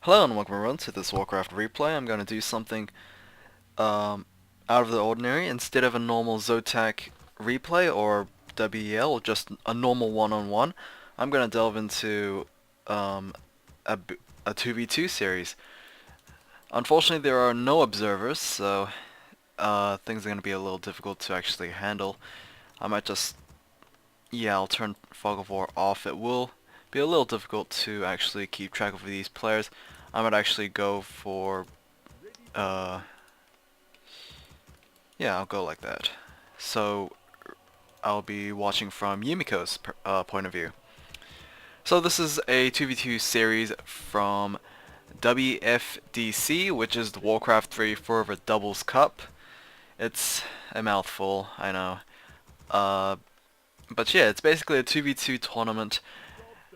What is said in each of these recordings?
Hello and welcome everyone to this Warcraft replay. I'm going to do something out of the ordinary. Instead of a normal Zotac replay or WEL, or just a normal one-on-one, I'm going to delve into a 2v2 series. Unfortunately, there are no observers, so things are going to be a little difficult to actually handle. I might just, yeah, I'll turn Fog of War off. It will be a little difficult to actually keep track of these players. I might actually go for uh, yeah, I'll go like that. So I'll be watching from Yumiko's point of view. So this is a 2v2 series from WFDC, which is the Warcraft 3 Forever Doubles Cup. It's a mouthful, I know. Uh, but yeah, it's basically a 2v2 tournament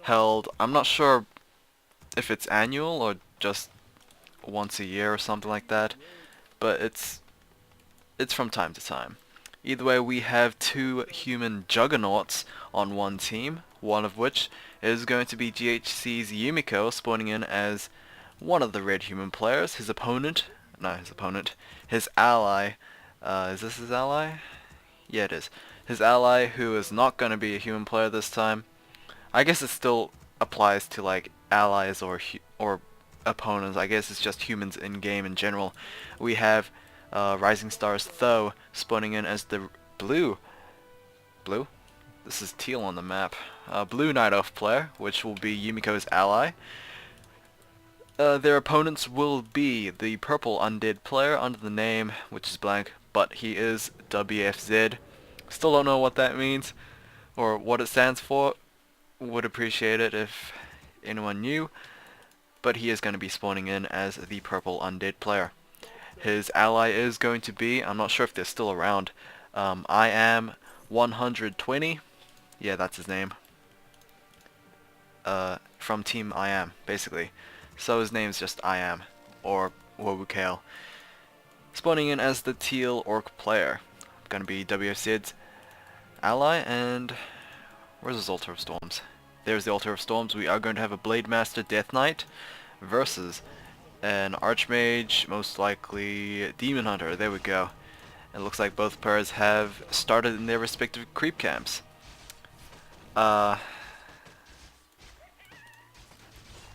held, I'm not sure if it's annual or just once a year or something like that, but it's from time to time. Either way, we have two human juggernauts on one team, one of which is going to be GHC's Yumiko, spawning in as one of the red human players. His opponent, his ally, is this his ally? Yeah, it is. His ally, who is not going to be a human player this time. I guess it still applies to like allies or opponents. I guess it's just humans in game in general. We have Rising Stars Tho spawning in as the blue. Blue? This is teal on the map. Blue Night Elf player, which will be Yumiko's ally. Their opponents will be the purple undead player under the name, which is blank, but he is WFZ. Still don't know what that means or what it stands for. Would appreciate it if anyone knew, but he is going to be spawning in as the purple undead player. His ally is going to be, I'm not sure if they're still around, I am 120, yeah, that's his name, from Team I am, basically. So his name's just I am, or Wobukale. Spawning in as the teal orc player. Gonna be WFZ's ally, and where's his Altar of Storms? There's the Altar of Storms. We are going to have a Blade Master Death Knight versus an Archmage, most likely Demon Hunter. There we go. It looks like both players have started in their respective creep camps. I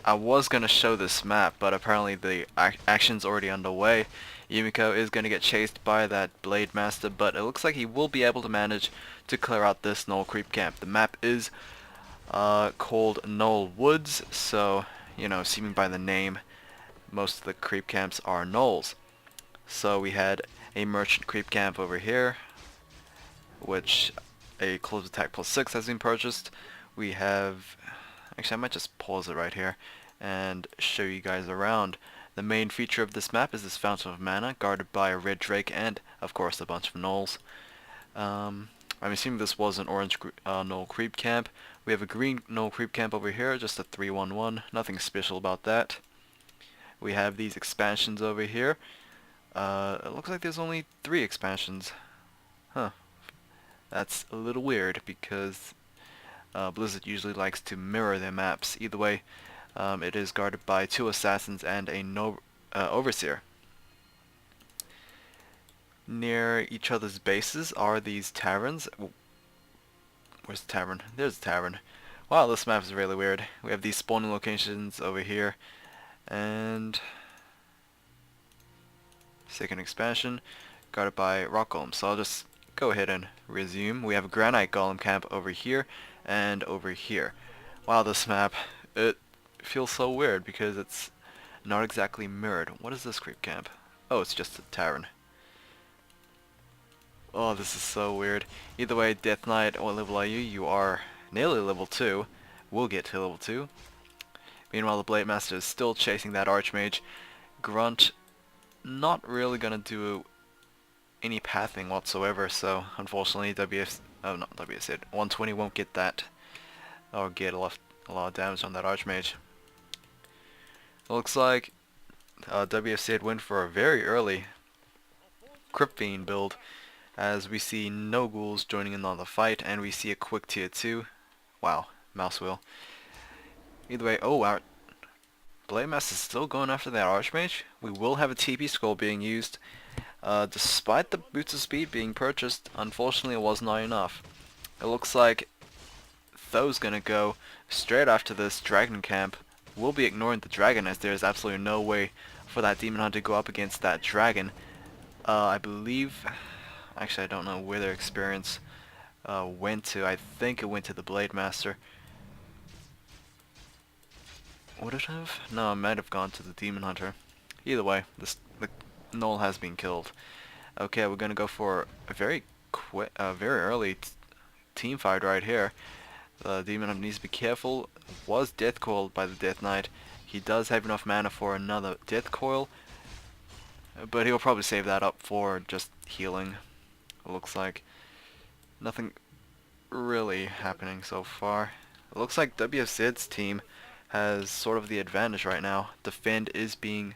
was going to show this map, but apparently the action's already underway. Yumiko is going to get chased by that Blade Master, but it looks like he will be able to manage to clear out this Gnoll creep camp. The map is called Gnoll Woods, so, you know, seeming by the name, most of the creep camps are gnolls. So we had a merchant creep camp over here, which a close attack +6 has been purchased. We have, actually I might just pause it right here and show you guys around. The main feature of this map is this Fountain of Mana, guarded by a red drake and, of course, a bunch of gnolls. I'm assuming this was an orange gnoll creep camp. We have a green gnoll creep camp over here, just a 3-1-1, nothing special about that. We have these expansions over here. It looks like there's only 3 expansions. Huh. That's a little weird because Blizzard usually likes to mirror their maps. Either way, it is guarded by 2 assassins and a overseer. Near each other's bases are these taverns. Where's the tavern? There's the tavern. Wow, this map is really weird. We have these spawning locations over here. And second expansion, guarded by rock golems. So I'll just go ahead and resume. We have a granite golem camp over here and over here. Wow, this map, it feels so weird because it's not exactly mirrored. What is this creep camp? Oh, it's just a tavern. Oh, this is so weird. Either way, Death Knight, what level are you? You are nearly level 2. We'll get to level 2. Meanwhile, the Blade Master is still chasing that Archmage. Grunt, not really gonna do any pathing whatsoever, so unfortunately not WFZ, 120 won't get that, or get a lot of damage on that Archmage. It looks like WFZ went for a very early Crypt Fiend build, as we see no ghouls joining in on the fight, and we see a quick tier 2. Wow, mouse wheel. Either way, oh, our Blade Master is still going after that Archmage. We will have a TP scroll being used. Despite the boots of speed being purchased, unfortunately it was not enough. It looks like Tho's gonna go straight after this Dragon Camp. We'll be ignoring the Dragon as there is absolutely no way for that Demon Hunter to go up against that Dragon. I believe... Actually, I don't know where their experience went to. I think it went to the Blade Master. Would it have? No, it might have gone to the Demon Hunter. Either way, the Gnoll has been killed. Okay, we're gonna go for a very early team fight right here. The Demon Hunter needs to be careful. Was death coiled by the Death Knight. He does have enough mana for another death coil, but he'll probably save that up for just healing. It looks like nothing really happening so far. It looks like WFZ's team has sort of the advantage right now. Defend is being,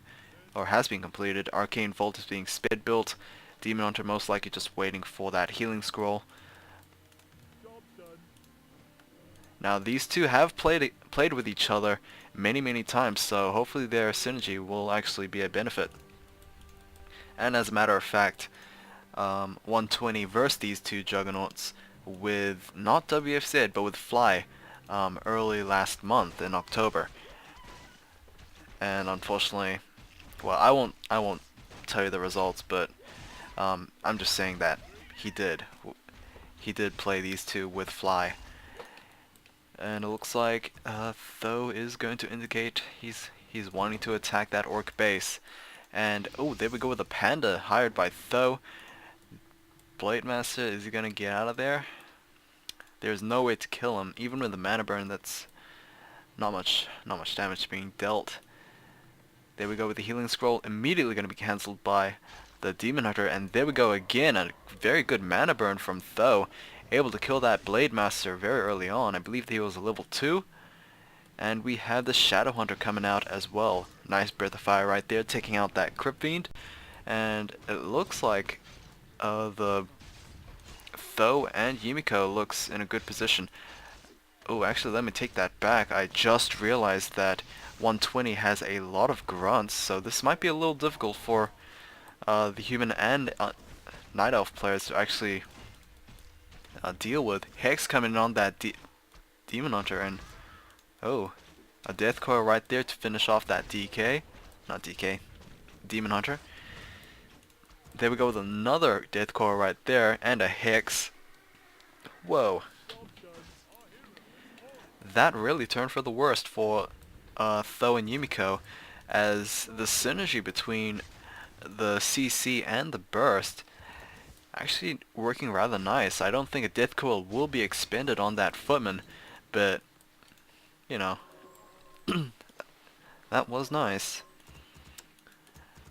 or has been completed. Arcane Vault is being sped built. Demon Hunter most likely just waiting for that healing scroll. Now these two have played with each other many times, so hopefully their synergy will actually be a benefit. And as a matter of fact, 120 versus these two Juggernauts with not WFZ but with Fly early last month in October. And unfortunately, well, I won't tell you the results, but I'm just saying that he did play these two with Fly. And it looks like Tho is going to indicate he's wanting to attack that orc base. And oh, there we go with a panda hired by Tho. Blade Master, is he gonna get out of there? There's no way to kill him, even with the mana burn. That's not much damage being dealt. There we go with the healing scroll, immediately gonna be cancelled by the Demon Hunter, and there we go again, a very good mana burn from Tho, able to kill that Blade Master very early on. I believe that he was a level 2. And we have the Shadow Hunter coming out as well. Nice Breath of Fire right there, taking out that Crypt Fiend. And it looks like the Tho and Yumiko looks in a good position. Oh, actually, let me take that back. I just realized that 120 has a lot of grunts, so this might be a little difficult for the human and Night Elf players to actually deal with. Hex coming in on that Demon Hunter, and oh, a Death Coil right there to finish off that Demon Hunter. There we go with another Death Coil right there, and a Hex. Whoa. That really turned for the worst for Tho and Yumiko, as the synergy between the CC and the Burst actually working rather nice. I don't think a Death Coil will be expended on that Footman, but you know, that was nice.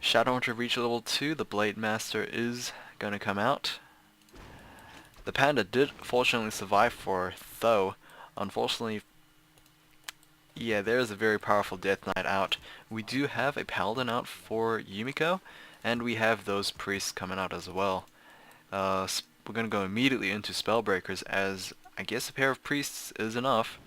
Shadowhunter reached level 2, the Blade Master is gonna come out. The Panda did fortunately survive for Tho. Unfortunately, yeah, there's a very powerful Death Knight out. We do have a Paladin out for Yumiko, and we have those priests coming out as well. We're gonna go immediately into Spellbreakers, as I guess a pair of priests is enough.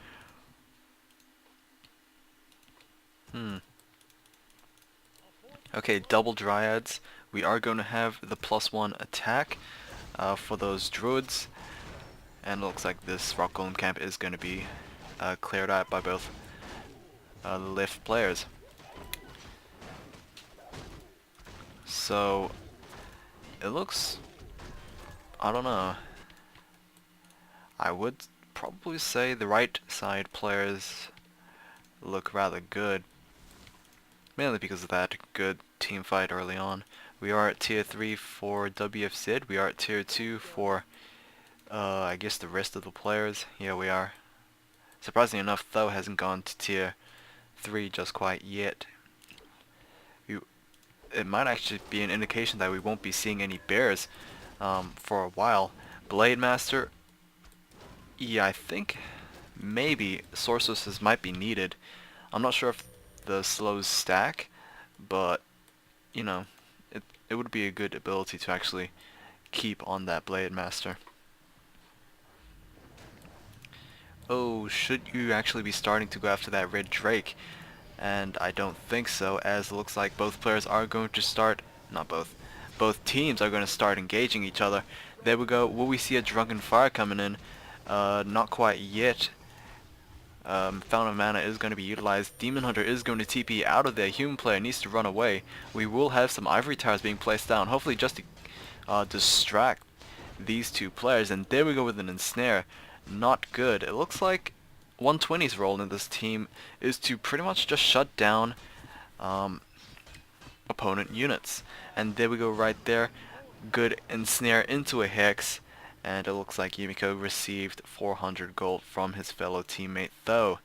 Okay, double Dryads. We are going to have the +1 attack for those Druids. And it looks like this Rock Golem camp is going to be cleared out by both the left players. So, it looks... I don't know. I would probably say the right side players look rather good. Mainly because of that good team fight early on. We are at tier 3 for WFZ. We are at tier 2 for I guess the rest of the players. Yeah, we are. Surprisingly enough, Tho hasn't gone to tier 3 just quite yet. It might actually be an indication that we won't be seeing any bears for a while. Blade Master, yeah, I think maybe Sorceresses might be needed. I'm not sure if the slows stack, but you know, it would be a good ability to actually keep on that Blade Master. Oh, should you actually be starting to go after that Red Drake? and I don't think so, as it looks like both players are going to start, not both teams are going to start engaging each other. There we go. Will we see a Drunken Fire coming in? Not quite yet. Fountain of Mana is going to be utilized. Demon Hunter is going to TP out of there. Human player needs to run away. We will have some Ivory Towers being placed down, hopefully just to distract these two players. And there we go with an Ensnare. Not good. It looks like 120's role in this team is to pretty much just shut down opponent units. And there we go right there. Good Ensnare into a Hex. And it looks like Yumiko received 400 gold from his fellow teammate though.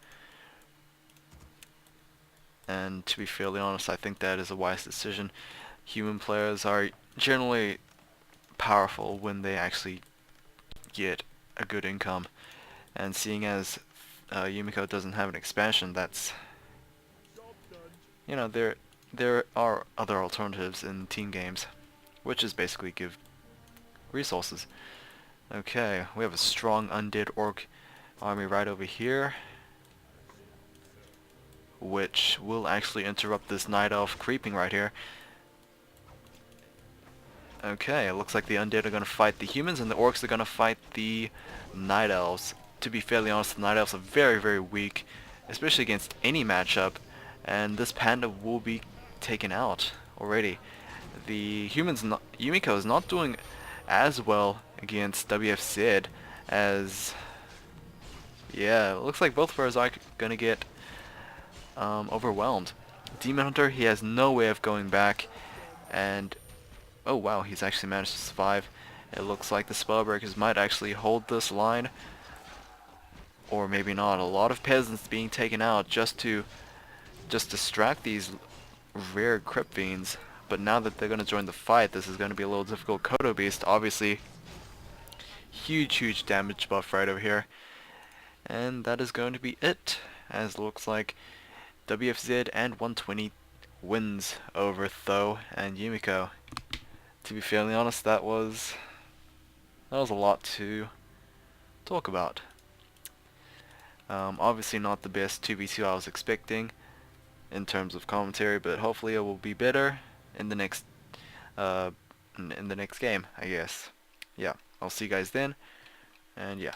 And to be fairly honest, I think that is a wise decision. Human players are generally powerful when they actually get a good income. And seeing as Yumiko doesn't have an expansion, that's, you know, there are other alternatives in team games, which is basically give resources. Okay, we have a strong undead orc army right over here, which will actually interrupt this night elf creeping right here. Okay, it looks like the undead are going to fight the humans and the orcs are going to fight the night elves. To be fairly honest, the night elves are very, very weak, especially against any matchup, and this panda will be taken out already. The Yumiko is not doing as well against WFZ as, yeah, it looks like both players are gonna get overwhelmed. Demon Hunter, he has no way of going back, and oh wow, he's actually managed to survive. It looks like the Spellbreakers might actually hold this line, or maybe not. A lot of peasants being taken out just to distract these rare Crypt Fiends. But now that they're going to join the fight, this is going to be a little difficult. Kodo Beast, obviously, huge damage buff right over here. And that is going to be it, as it looks like WFZ and 120 wins over Tho and Yumiko. To be fairly honest, that was a lot to talk about. Obviously not the best 2v2 I was expecting in terms of commentary, but hopefully it will be better in the next game, I guess. Yeah, I'll see you guys then, and yeah.